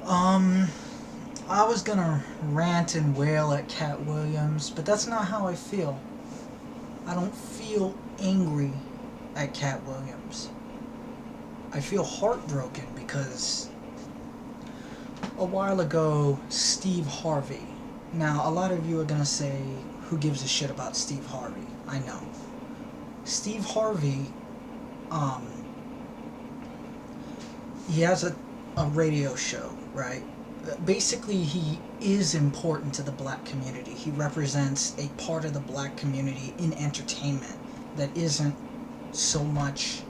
Um, I was gonna rant and wail at Cat Williams, but that's not how I feel. I don't feel angry at Cat Williams. I feel heartbroken because a while ago, Steve Harvey. Now, a lot of you are gonna say, who gives a shit about Steve Harvey? I know. Steve Harvey, um, he has a radio show, right? Basically, he is important to the black community. He represents a part of the black community in entertainment that isn't so much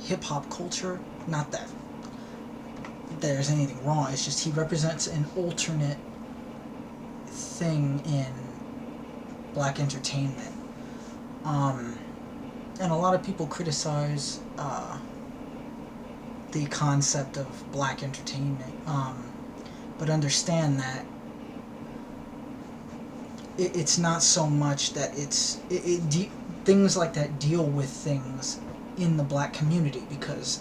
hip hop culture. Not that there's anything wrong, it's just he represents an alternate thing in black entertainment. Um, and a lot of people criticize the concept of black entertainment. But understand that it's not so much that things like that deal with things in the black community, because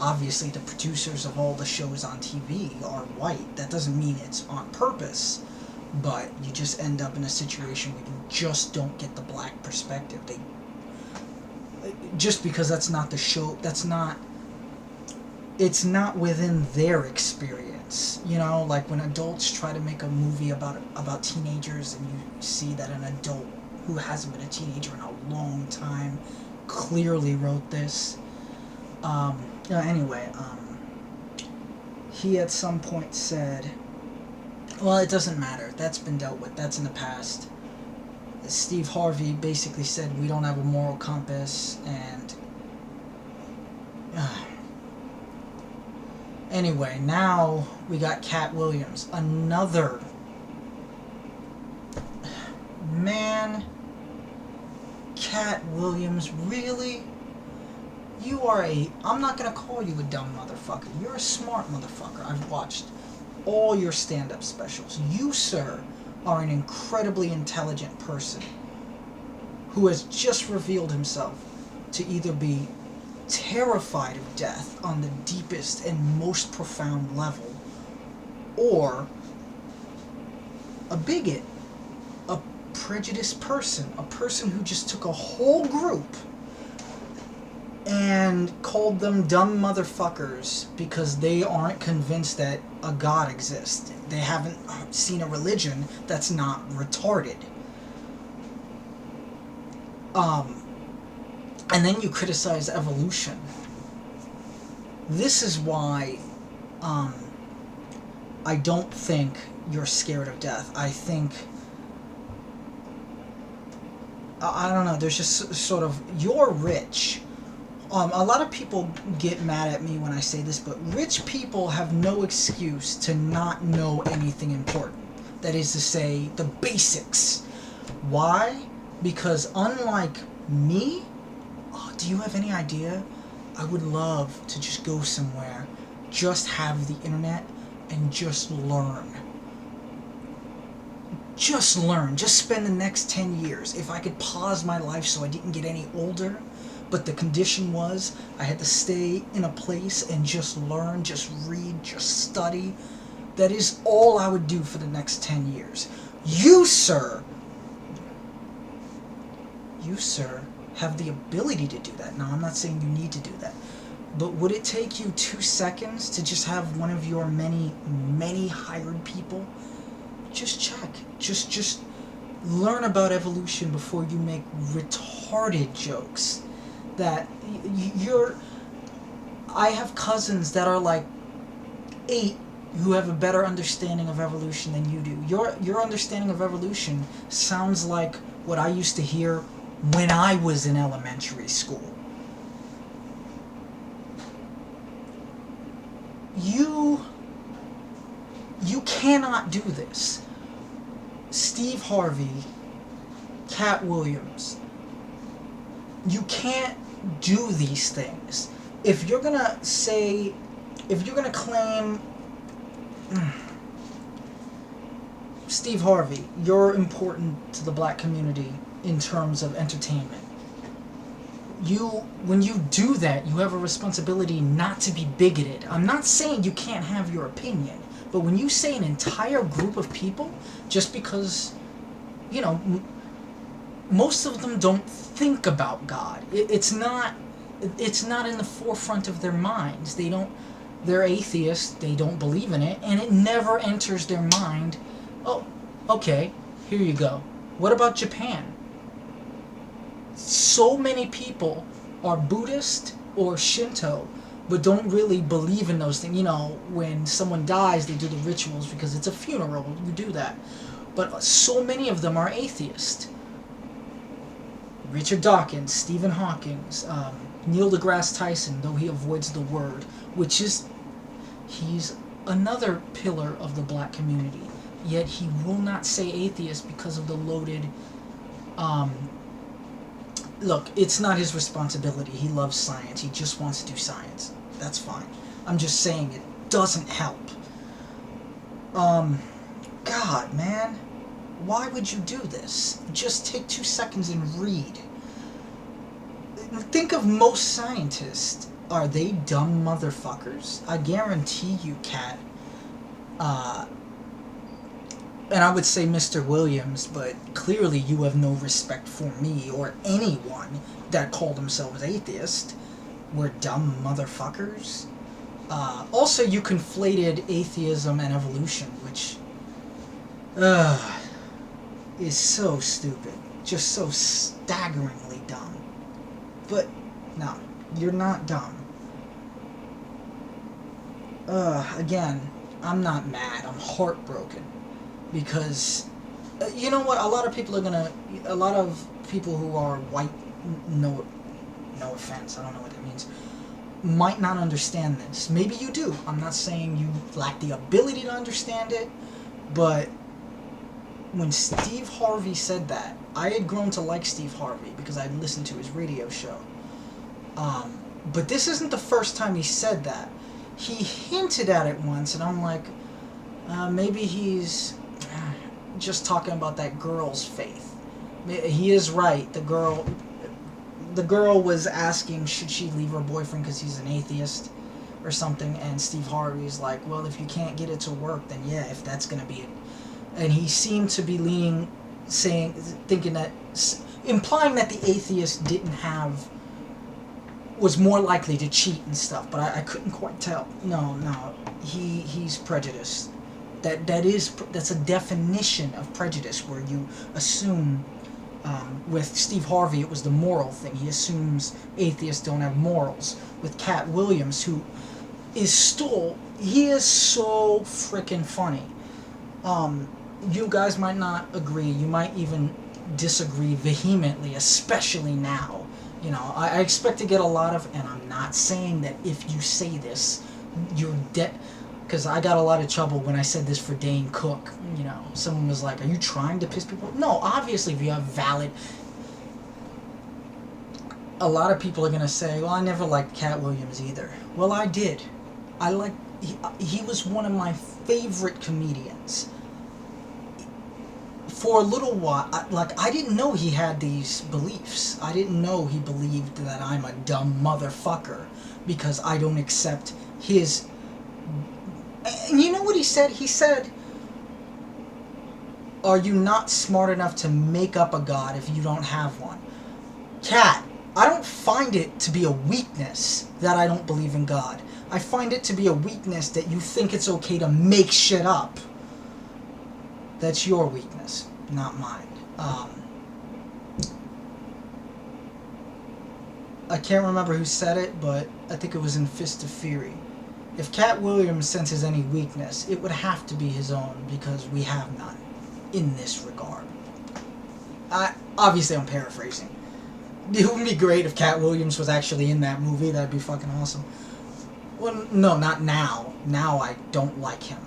obviously the producers of all the shows on TV are white. That doesn't mean it's on purpose, but you just end up in a situation where you just don't get the black perspective. They just because that's not the show, it's not within their experience. You know, like when adults try to make a movie about teenagers, and you see that an adult who hasn't been a teenager in a long time clearly wrote this. Anyway, he at some point said, well, it doesn't matter. That's been dealt with. That's in the past. Steve Harvey basically said we don't have a moral compass, and anyway, now we got Katt Williams, another man. Katt Williams, really? You are I'm not gonna call you a dumb motherfucker. You're a smart motherfucker. I've watched all your stand-up specials. You, sir, are an incredibly intelligent person who has just revealed himself to either be terrified of death on the deepest and most profound level, or a bigot, a prejudiced person, a person who just took a whole group and called them dumb motherfuckers because they aren't convinced that a God exists. They haven't seen a religion that's not retarded. And then you criticize evolution. This is why I don't think you're scared of death. I think, I don't know, there's just sort of, you're rich. A lot of people get mad at me when I say this, but rich people have no excuse to not know anything important. That is to say, the basics. Why? Because unlike me, do you have any idea? I would love to just go somewhere, just have the internet, and just learn. Just learn. Just spend the next 10 years. If I could pause my life so I didn't get any older, but the condition was I had to stay in a place and just learn, just read, just study. That is all I would do for the next 10 years. You, sir, have the ability to do that. Now, I'm not saying you need to do that. But would it take you 2 seconds to just have one of your many hired people just check? Just learn about evolution before you make retarded jokes. That I have cousins that are like 8 who have a better understanding of evolution than you do. Your understanding of evolution sounds like what I used to hear when I was in elementary school. You cannot do this. Steve Harvey, Katt Williams, you can't do these things. If you're gonna claim, Steve Harvey, you're important to the black community in terms of entertainment. when you do that, you have a responsibility not to be bigoted. I'm not saying you can't have your opinion, but when you say an entire group of people, just because, you know, most of them don't think about God. It's not in the forefront of their minds. They're atheists, they don't believe in it, and it never enters their mind. Oh, okay, here you go. What about Japan? So many people are Buddhist or Shinto, but don't really believe in those things. You know, when someone dies, they do the rituals because it's a funeral, you do that. But so many of them are atheist. Richard Dawkins, Stephen Hawking, Neil deGrasse Tyson, though he avoids the word, he's another pillar of the black community, yet he will not say atheist because of the loaded, look, it's not his responsibility. He loves science. He just wants to do science. That's fine. I'm just saying it doesn't help. God, man. Why would you do this? Just take 2 seconds and read. Think of most scientists. Are they dumb motherfuckers? I guarantee you, Katt. And I would say Mr. Williams, but clearly you have no respect for me or anyone that called themselves atheist. We're dumb motherfuckers. Also, you conflated atheism and evolution, which is so stupid. Just so staggeringly dumb. But, no, you're not dumb. Again, I'm not mad. I'm heartbroken. Because, you know what, a lot of people who are white, no offense, I don't know what that means, might not understand this. Maybe you do. I'm not saying you lack the ability to understand it, but when Steve Harvey said that, I had grown to like Steve Harvey because I'd listened to his radio show. But this isn't the first time he said that. He hinted at it once, and I'm like, maybe he's just talking about that girl's faith. He is right. The girl was asking, should she leave her boyfriend because he's an atheist or something, and Steve Harvey's like, well, if you can't get it to work, then yeah, if that's going to be it. And he seemed to be implying that the atheist was more likely to cheat and stuff, but I couldn't quite tell. No, he's prejudiced. That's a definition of prejudice where you assume, with Steve Harvey it was the moral thing. He assumes atheists don't have morals. With Katt Williams, who is so freaking funny. You guys might not agree, you might even disagree vehemently, especially now. You know, I expect to get a lot of, and I'm not saying that if you say this, you're dead, because I got a lot of trouble when I said this for Dane Cook. You know, someone was like, are you trying to piss people off? No, obviously if you have valid... A lot of people are going to say, well, I never liked Katt Williams either. Well, I did. He was one of my favorite comedians. For a little while, I didn't know he had these beliefs. I didn't know he believed that I'm a dumb motherfucker because I don't accept his... And you know what he said? He said, are you not smart enough to make up a god if you don't have one? Katt, I don't find it to be a weakness that I don't believe in God. I find it to be a weakness that you think it's okay to make shit up. That's your weakness, not mine. I can't remember who said it, but I think it was in Fist of Fury. If Katt Williams senses any weakness, it would have to be his own, because we have none in this regard. Obviously, I'm paraphrasing. It would be great if Katt Williams was actually in that movie. That'd be fucking awesome. Well, no, not now. Now I don't like him.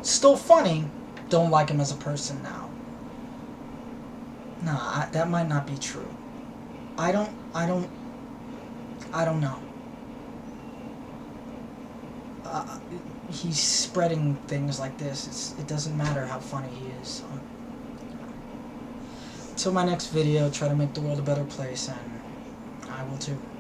Still funny. Don't like him as a person now. Nah, that might not be true. I don't know. He's spreading things like this. It doesn't matter how funny he is. Until my next video, try to make the world a better place, and I will too.